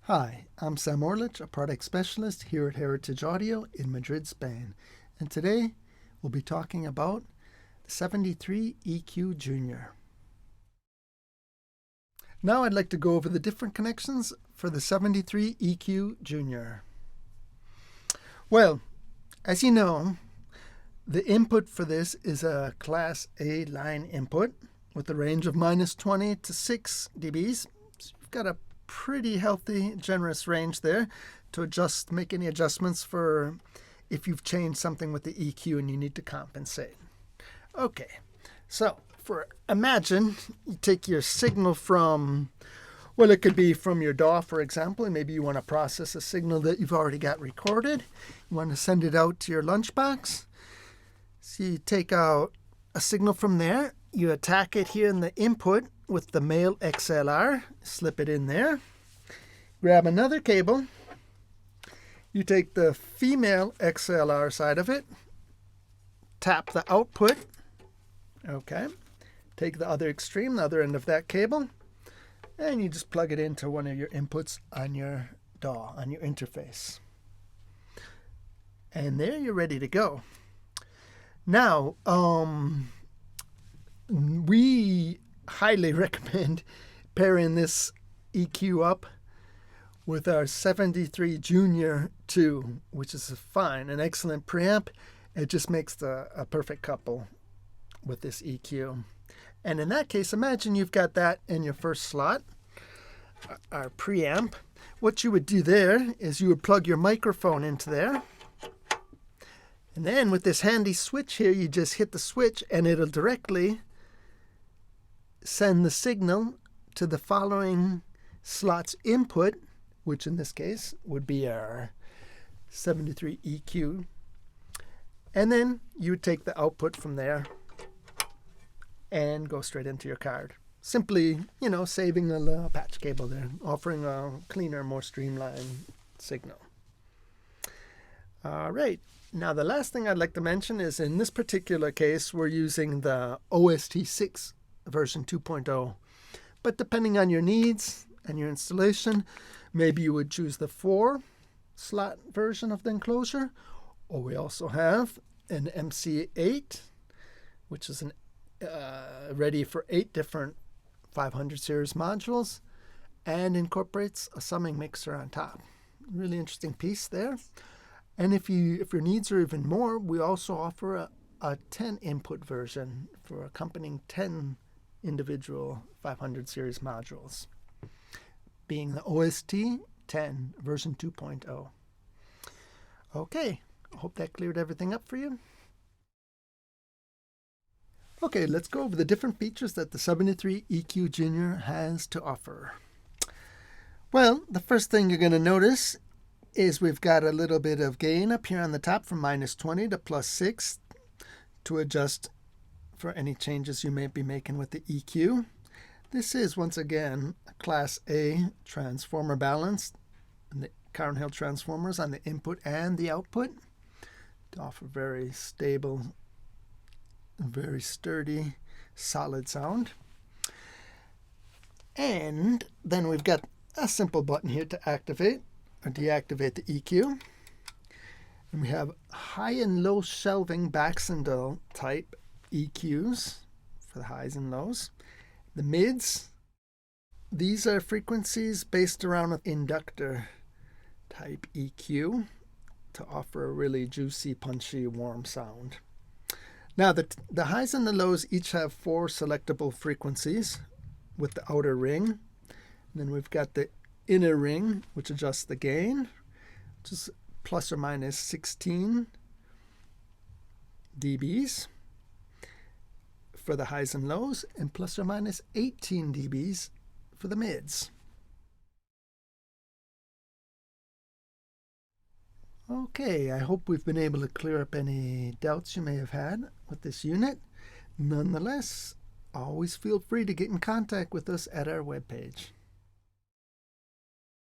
Hi, I'm Sam Orlich, a product specialist here at Heritage Audio in Madrid, Spain. And today we'll be talking about the 73 EQ Junior. Now I'd like to go over the different connections for the 73 EQ Junior. Well, as you know, the input for this is a Class A line input with a range of -20 to 6 dBs. So you've got a pretty healthy, generous range there to make any adjustments for if you've changed something with the EQ and you need to compensate. Okay, so imagine you take your signal from, well, it could be from your DAW, for example, and maybe you want to process a signal that you've already got recorded. You want to send it out to your lunchbox. So you take out a signal from there, you attack it here in the input with the male XLR, slip it in there, grab another cable, you take the female XLR side of it, tap the output, okay, take the other extreme, the other end of that cable, and you just plug it into one of your inputs on your DAW, on your interface. And there you're ready to go. Now, we highly recommend pairing this EQ up with our 73 Junior 2, which is an excellent preamp. It just makes a perfect couple with this EQ. And in that case, imagine you've got that in your first slot, our preamp. What you would do there is you would plug your microphone into there. And then with this handy switch here, you just hit the switch and it'll directly send the signal to the following slot's input, which in this case would be our 73 EQ. And then you would take the output from there and go straight into your card. Simply, saving a little patch cable there, offering a cleaner, more streamlined signal. All right. Now, the last thing I'd like to mention is in this particular case, we're using the OST6 version 2.0. But depending on your needs and your installation, maybe you would choose the 4-slot version of the enclosure. Or we also have an MC8, which is ready for 8 different 500 series modules and incorporates a summing mixer on top. Really interesting piece there. And if your needs are even more, we also offer a 10 input version for accompanying 10 individual 500 series modules, being the OST 10 version 2.0. Okay, I hope that cleared everything up for you. Okay, let's go over the different features that the 73 EQ Junior has to offer. Well, the first thing you're going to notice is we've got a little bit of gain up here on the top from -20 to +6 to adjust for any changes you may be making with the EQ. This is, once again, a Class A transformer balance, and the Current Hill transformers on the input and the output to offer very stable, very sturdy, solid sound. And then we've got a simple button here to activate or deactivate the EQ. And we have high and low shelving Baxendale type EQs for the highs and lows. The mids, these are frequencies based around an inductor type EQ to offer a really juicy, punchy, warm sound. Now the highs and the lows each have 4 selectable frequencies with the outer ring. And then we've got the inner ring, which adjusts the gain, which is ±16 dBs for the highs and lows, and ±18 dBs for the mids. Okay, I hope we've been able to clear up any doubts you may have had with this unit. Nonetheless, always feel free to get in contact with us at our webpage.